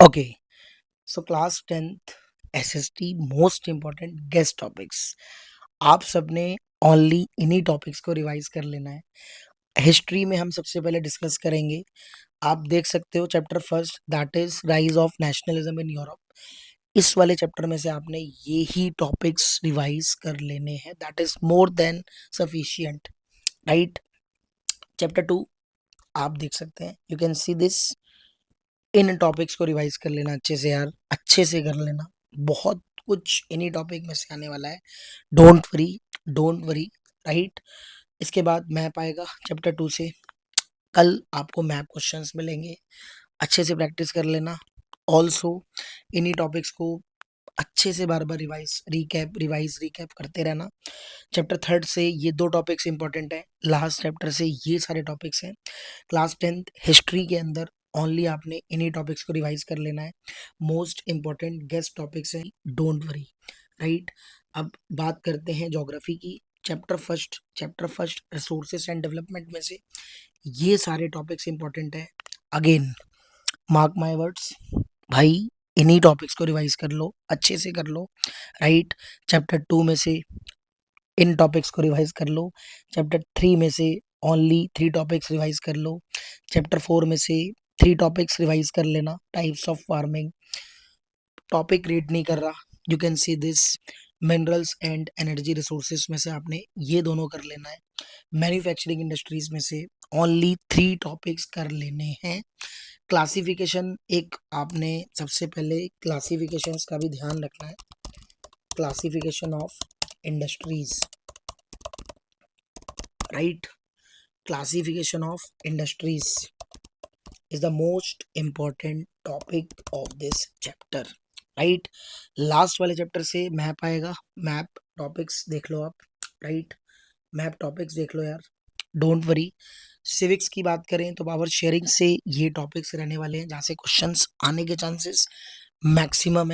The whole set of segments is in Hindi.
Okay, so class 10th SST most important guest topics. आप सबने ओनली इन्हीं टॉपिक्स को रिवाइज कर लेना है। हिस्ट्री में हम सबसे पहले डिस्कस करेंगे। आप देख सकते हो chapter first, that is rise of nationalism in Europe. इस वाले चैप्टर में से आपने ये ही टॉपिक्स रिवाइज कर लेने हैं, that is more than sufficient, right. Chapter two आप देख सकते हैं, you can see this. In topics को रिवाइज कर लेना अच्छे से यार, अच्छे से कर लेना। बहुत कुछ इन्हीं टॉपिक में से आने वाला है। Don't worry, don't worry, right. इसके बाद मैप आएगा चैप्टर 2 से। कल आपको मैप क्वेश्चंस मिलेंगे, अच्छे से प्रैक्टिस कर लेना। ऑल्सो इन्हीं टॉपिक्स को अच्छे से बार बार रिवाइज रिकैप करते रहना। चैप्टर थर्ड से ये दो टॉपिक्स इंपॉर्टेंट है, लास्ट चैप्टर से ये सारे टॉपिक्स हैं। क्लास 10th हिस्ट्री के अंदर ओनली आपने इन्हीं टॉपिक्स को रिवाइज कर लेना है। मोस्ट इंपॉर्टेंट गेस्ट टॉपिक्स हैं, डोंट वरी, राइट। अब बात करते हैं ज्योग्राफी की। Chapter first resources and development में से ये सारे टॉपिक्स इंपॉर्टेंट है। अगेन मार्क माय वर्ड्स भाई, इन्हीं टॉपिक्स को रिवाइज कर लो, अच्छे से कर लो, राइट। चैप्टर 2 में से इन टॉपिक्स को रिवाइज कर लो। चैप्टर 3 में से ओनली 3 टॉपिक्स रिवाइज कर लो। चैप्टर 4 में से 3 टॉपिक्स रिवाइज कर लेना। Types of farming, topic read नहीं कर रहा, you can see this. Minerals and energy resources में से आपने ये दोनों कर लेना है। मैन्युफैक्चरिंग इंडस्ट्रीज में से ओनली 3 टॉपिक्स कर लेने हैं। क्लासिफिकेशन, एक आपने सबसे पहले क्लासिफिकेशंस का भी ध्यान रखना है। Classification of industries, right. Classification of industries is the most important topic of this chapter, right. Last वाले चैप्टर से मैप आएगा। मैप टॉपिक्स देख लो आप, राइट। मैप टॉपिक्स देख लो यार, डोंट वरी। सिविक्स की बात करें तो पावर शेयरिंग से ये टॉपिक्स रहने वाले हैं जहाँ से क्वेश्चंस आने के चांसेस मैक्सिमम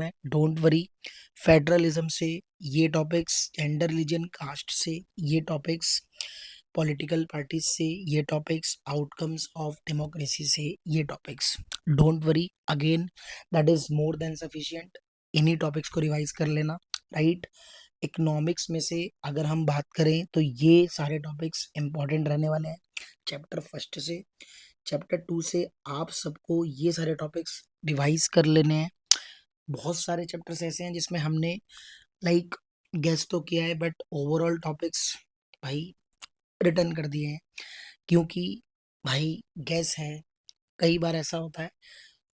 है, डोंट वरी। फेडरलिज्म से ये टॉपिक्स, जेंडर रिलीजन कास्ट से ये टॉपिक्स, पॉलिटिकल पार्टीज से ये टॉपिक्स, आउटकम्स ऑफ डेमोक्रेसी से ये topics, don't worry. Again that is more than sufficient. इन्हीं टॉपिक्स को रिवाइज कर लेना, राइट। इकोनॉमिक्स में से अगर हम बात करें तो ये सारे टॉपिक्स इंपॉर्टेंट रहने वाले हैं। चैप्टर फर्स्ट से चैप्टर 2 से आप सबको ये सारे टॉपिक्स रिवाइज कर लेने हैं। बहुत सारे चैप्टर्स ऐसे हैं जिसमें हमने लाइक गेस तो किया है, बट ओवरऑल टॉपिक्स भाई रिटर्न कर दिए हैं, क्योंकि भाई गेस है। कई बार ऐसा होता है,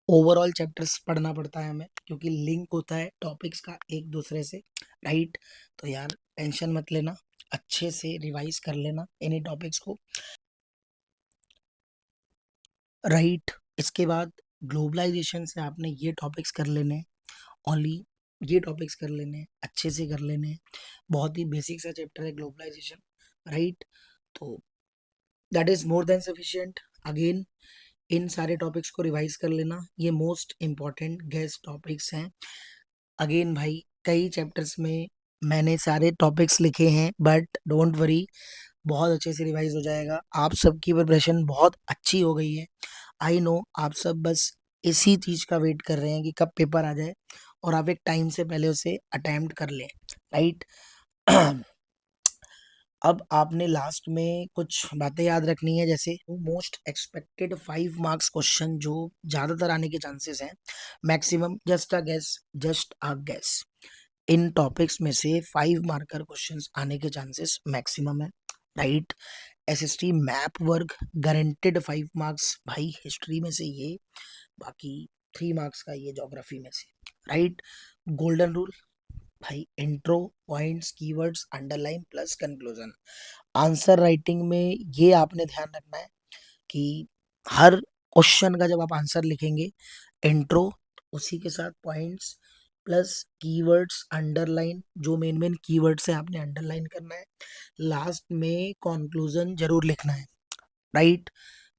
ओवरऑल चैप्टर्स पढ़ना पड़ता है हमें, क्योंकि लिंक होता है टॉपिक्स का एक दूसरे से, राइट। तो यार टेंशन मत लेना, अच्छे से रिवाइज कर लेना इन्हीं टॉपिक्स को, राइट। इसके बाद ग्लोबलाइजेशन से आपने ये टॉपिक्स कर लेने हैं, ओनली ये टॉपिक्स कर लेने हैं, अच्छे से कर लेने हैं। बहुत ही बेसिक सा चैप्टर है ग्लोबलाइजेशन, राइट। तो that is more than sufficient. Again in सारे टॉपिक्स को रिवाइज कर लेना, ये मोस्ट इम्पॉर्टेंट गेस्ट टॉपिक्स हैं। अगेन भाई कई चैप्टर्स में मैंने सारे टॉपिक्स लिखे हैं, बट डोंट वरी, बहुत अच्छे से रिवाइज हो जाएगा। आप सबकी प्रिपरेशन बहुत अच्छी हो गई है, आई नो। आप सब बस इसी चीज का वेट कर रहे हैं कि कब पेपर आ जाए और आप एक टाइम से पहले उसे अटेम्प्ट कर लें, राइट। अब आपने लास्ट में कुछ बातें याद रखनी है, जैसे मोस्ट एक्सपेक्टेड 5 मार्क्स क्वेश्चन जो ज्यादातर आने के चांसेस हैं, maximum just a gas. In topics में से 5 मार्कर क्वेश्चंस आने के चांसेस मैक्सिमम है, right. SST map work guaranteed 5 marks भाई हिस्ट्री में से ये, बाकी 3 मार्क्स का ये ज्योग्राफी में से, राइट। गोल्डन रूल भाई, intro, points, keywords, underline plus conclusion. Answer writing में ये आपने ध्यान रखना है कि हर क्वेश्चन का जब आप आंसर लिखेंगे, इंट्रो उसी के साथ पॉइंट्स प्लस कीवर्ड्स, अंडरलाइन, जो मेन मेन कीवर्ड्स है आपने अंडरलाइन करना है। लास्ट में कंक्लूजन जरूर लिखना है, राइट।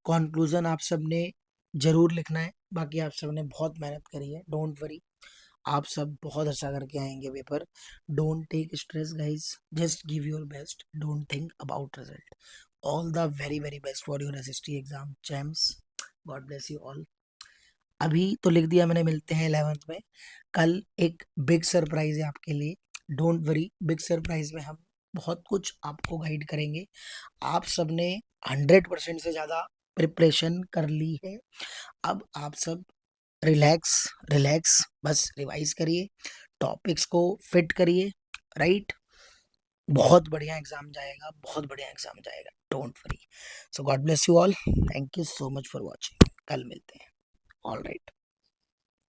कंक्लूजन आप सबने जरूर लिखना है। बाकी आप सबने बहुत मेहनत करी है, डोंट वरी, आप सब बहुत अच्छा करके आएंगे paper. Don't take stress guys, just give your best, don't think about result. All the very very best for your SST exam champs, God bless you all. अभी तो लिख दिया मैंने, मिलते हैं 11th में। कल एक बिग सरप्राइज है आपके लिए। डोंट वरी, बिग सरप्राइज में हम बहुत कुछ आपको गाइड करेंगे। आप सबने 100% से ज्यादा प्रिपरेशन कर ली है। अब आप सब रिलैक्स, रिलैक्स, बस रिवाइज करिए, टॉपिक्स को फिट करिए, राइट। बहुत बढ़िया एग्जाम जाएगा, बहुत बढ़िया एग्जाम जाएगा, don't worry. So God bless you all, thank you so much for watching. कल मिलते हैं। All right.